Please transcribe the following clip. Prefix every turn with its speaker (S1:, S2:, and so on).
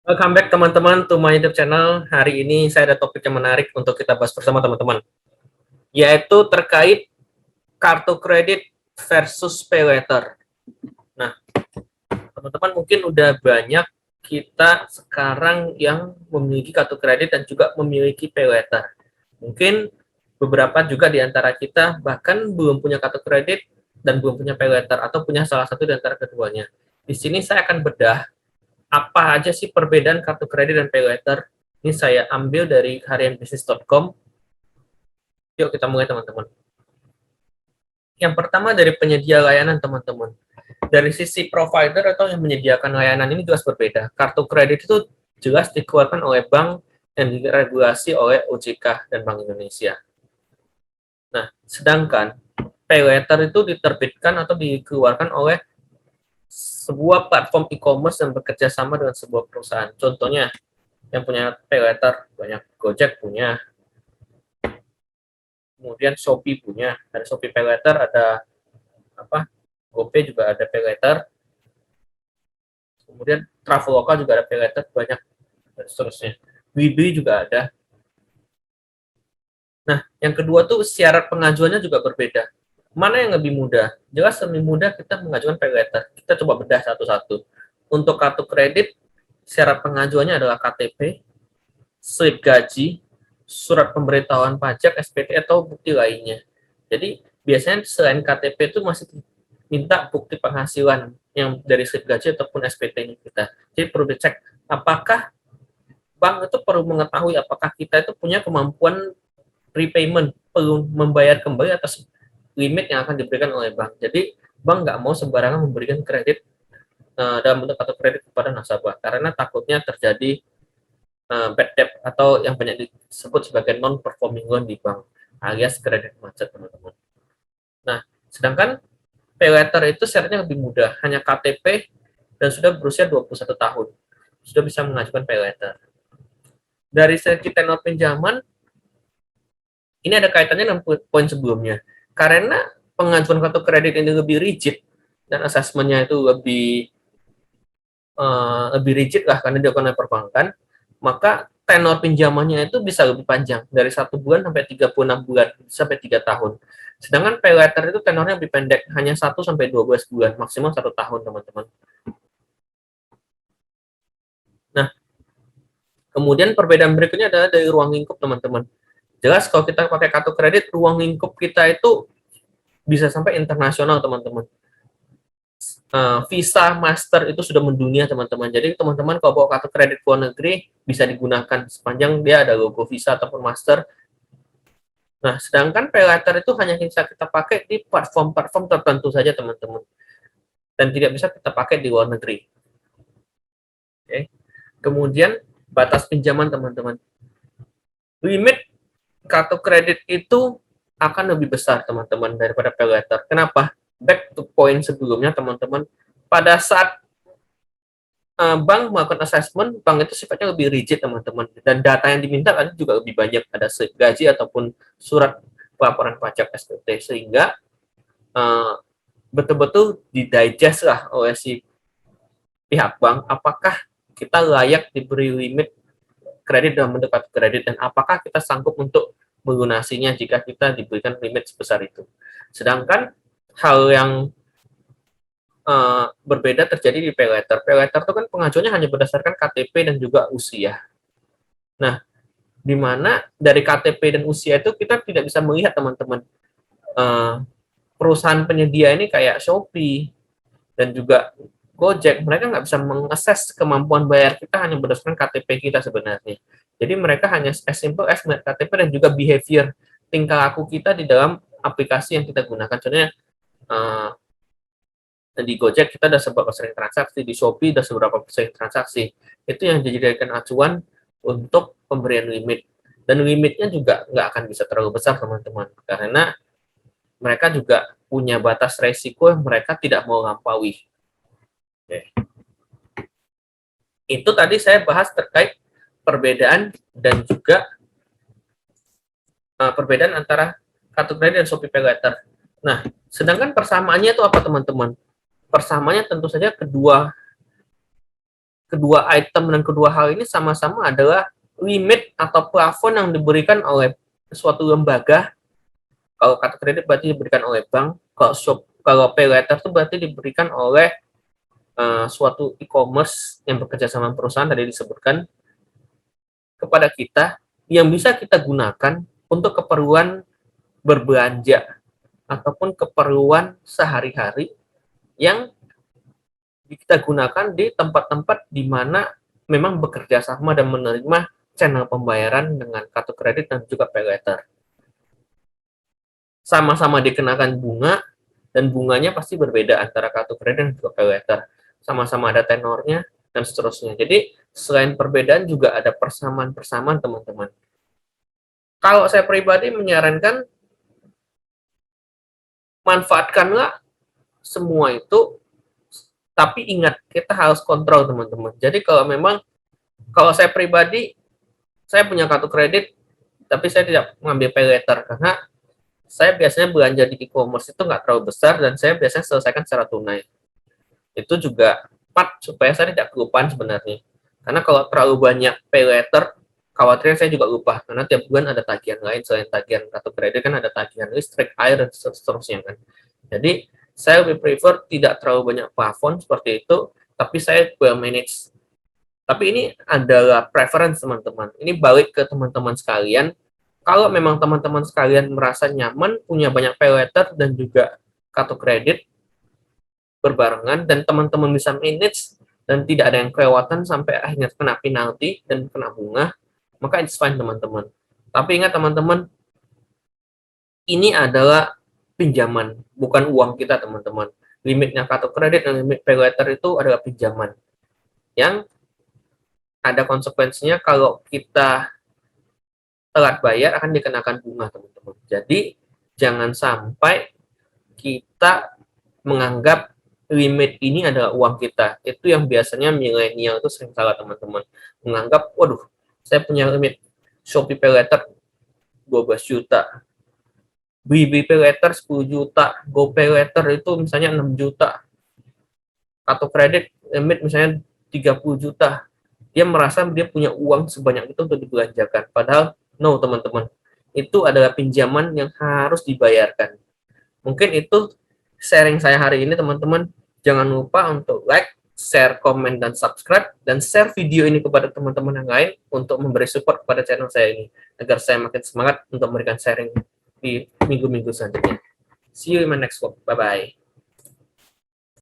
S1: Welcome back teman-teman to my YouTube channel. Hari ini saya ada topik yang menarik untuk kita bahas bersama teman-teman, yaitu terkait kartu kredit versus pay later. Nah, teman-teman mungkin udah banyak kita sekarang yang memiliki kartu kredit dan juga memiliki pay later. Mungkin beberapa juga di antara kita bahkan belum punya kartu kredit dan belum punya pay later atau punya salah satu di antara keduanya. Di sini saya akan bedah apa aja sih perbedaan kartu kredit dan pay later. Ini saya ambil dari harianbisnis.com. Yuk kita mulai teman-teman. Yang pertama dari penyedia layanan teman-teman. Dari sisi provider atau yang menyediakan layanan ini jelas berbeda. Kartu kredit itu jelas dikeluarkan oleh bank dan diregulasi oleh OJK dan Bank Indonesia. Nah, sedangkan pay later itu diterbitkan atau dikeluarkan oleh sebuah platform e-commerce yang bekerja sama dengan sebuah perusahaan. Contohnya, yang punya pay later banyak, Gojek punya, kemudian Shopee punya, ada Shopee Pay Later, ada GoPay juga ada Pay Later, kemudian Traveloka juga ada Pay Later, banyak dan seterusnya. Blibli juga ada. Nah, yang kedua tuh syarat pengajuannya juga berbeda. Mana yang lebih mudah? Jelas lebih mudah kita mengajukan Pay Later. Kita coba bedah satu-satu. Untuk kartu kredit, syarat pengajuannya adalah KTP, slip gaji, surat pemberitahuan pajak, SPT, atau bukti lainnya. Jadi, biasanya selain KTP itu masih minta bukti penghasilan yang dari slip gaji ataupun SPT-nya kita. Jadi, perlu dicek apakah bank itu perlu mengetahui apakah kita itu punya kemampuan repayment, perlu membayar kembali atas limit yang akan diberikan oleh bank. Jadi, bank nggak mau sembarangan memberikan kredit dalam bentuk kartu kredit kepada nasabah, karena takutnya terjadi bad debt atau yang banyak disebut sebagai non-performing loan di bank, alias kredit macet, teman-teman. Nah, sedangkan pay later itu syaratnya lebih mudah, hanya KTP dan sudah berusia 21 tahun. Sudah bisa mengajukan pay later. Dari segi tenor pinjaman, ini ada kaitannya dengan poin sebelumnya. Karena pengajuan kartu kredit ini lebih rigid dan asesmennya itu lebih rigid lah karena dilakukan oleh perbankan, maka tenor pinjamannya itu bisa lebih panjang, dari 1 bulan sampai 36 bulan, sampai 3 tahun. Sedangkan pay later itu tenornya lebih pendek, hanya 1 sampai 12 bulan, maksimal 1 tahun, teman-teman. Nah, kemudian perbedaan berikutnya adalah dari ruang lingkup, teman-teman. Jelas kalau kita pakai kartu kredit, ruang lingkup kita itu bisa sampai internasional, teman-teman. Visa Master itu sudah mendunia, teman-teman. Jadi teman-teman kalau bawa kartu kredit luar negeri bisa digunakan sepanjang dia ada logo Visa ataupun Master. Nah, sedangkan pay later itu hanya bisa kita pakai di platform-platform tertentu saja, teman-teman. Dan tidak bisa kita pakai di luar negeri. Oke. Kemudian batas pinjaman, teman-teman. Limit kartu kredit itu akan lebih besar, teman-teman, daripada pay later. Kenapa? Back to point sebelumnya, teman-teman. Pada saat bank melakukan assessment, bank itu sifatnya lebih rigid, teman-teman. Dan data yang diminta kan juga lebih banyak, ada slip gaji ataupun surat pelaporan pajak SPT, sehingga betul-betul didigest lah oleh si pihak bank, apakah kita layak diberi limit kredit dalam bentuk kartu kredit, dan apakah kita sanggup untuk melunasinya jika kita diberikan limit sebesar itu. Sedangkan hal yang berbeda terjadi di pay later. Pay later itu kan pengajuannya hanya berdasarkan KTP dan juga usia. Nah, di mana dari KTP dan usia itu kita tidak bisa melihat, teman-teman, perusahaan penyedia ini kayak Shopee dan juga Gojek, mereka nggak bisa mengakses kemampuan bayar kita hanya berdasarkan KTP kita sebenarnya. Jadi mereka hanya as simple as KTP dan juga behavior, tingkah laku kita di dalam aplikasi yang kita gunakan. Contohnya di Gojek kita ada seberapa sering transaksi, di Shopee ada seberapa sering transaksi. Itu yang dijadikan acuan untuk pemberian limit. Dan limitnya juga nggak akan bisa terlalu besar, teman-teman, karena mereka juga punya batas resiko yang mereka tidak mau lampaui. Oke. Itu tadi saya bahas terkait perbedaan dan juga perbedaan antara kartu kredit dan Shopee Pay Later. Nah, sedangkan persamaannya itu apa, teman-teman? Persamaannya tentu saja kedua kedua item dan kedua hal ini sama-sama adalah limit atau plafon yang diberikan oleh suatu lembaga. Kalau kartu kredit berarti diberikan oleh bank, kalau pay letter itu berarti diberikan oleh suatu e-commerce yang bekerja sama perusahaan tadi disebutkan kepada kita, yang bisa kita gunakan untuk keperluan berbelanja ataupun keperluan sehari-hari yang kita gunakan di tempat-tempat di mana memang bekerja sama dan menerima channel pembayaran dengan kartu kredit dan juga pay letter. Sama-sama dikenakan bunga, dan bunganya pasti berbeda antara kartu kredit dan juga pay letter. Sama-sama ada tenornya, dan seterusnya. Jadi, selain perbedaan juga ada persamaan-persamaan, teman-teman. Kalau saya pribadi menyarankan, manfaatkanlah semua itu, tapi ingat, kita harus kontrol, teman-teman. Jadi, kalau saya pribadi, saya punya kartu kredit, tapi saya tidak mengambil pay letter, karena saya biasanya belanja di e-commerce itu nggak terlalu besar, dan saya biasanya selesaikan secara tunai. Itu juga supaya saya tidak kelupaan sebenarnya. Karena kalau terlalu banyak pay letter, khawatirnya saya juga lupa. Karena tiap bulan ada tagihan lain, selain tagihan kartu kredit kan ada tagihan listrik, air, dan seterusnya kan. Jadi, saya lebih prefer tidak terlalu banyak plafon seperti itu, tapi saya well manage. Tapi ini adalah preference teman-teman. Ini balik ke teman-teman sekalian. Kalau memang teman-teman sekalian merasa nyaman, punya banyak pay letter dan juga kartu kredit berbarengan, dan teman-teman bisa manage, dan tidak ada yang kelewatan sampai akhirnya kena penalti dan kena bunga, maka it's fine teman-teman. Tapi ingat teman-teman, ini adalah pinjaman, bukan uang kita teman-teman. Limitnya kartu kredit dan limit pay letter itu adalah pinjaman. Yang ada konsekuensinya kalau kita telat bayar akan dikenakan bunga teman-teman. Jadi jangan sampai kita menganggap limit ini adalah uang kita. Itu yang biasanya milenial itu sering salah teman-teman. Menganggap, waduh, saya punya limit Shopee Pay Letter 12 juta. Beli Pay Letter 10 juta. GoPay Letter itu misalnya 6 juta. Kartu kredit limit misalnya 30 juta. Dia merasa dia punya uang sebanyak itu untuk dibelanjakan. Padahal, no teman-teman. Itu adalah pinjaman yang harus dibayarkan. Mungkin itu sharing saya hari ini teman-teman. Jangan lupa untuk like, share, komen, dan subscribe, dan share video ini kepada teman-teman yang lain untuk memberi support kepada channel saya ini, agar saya makin semangat untuk memberikan sharing di minggu-minggu selanjutnya. See you in my next vlog. Bye-bye.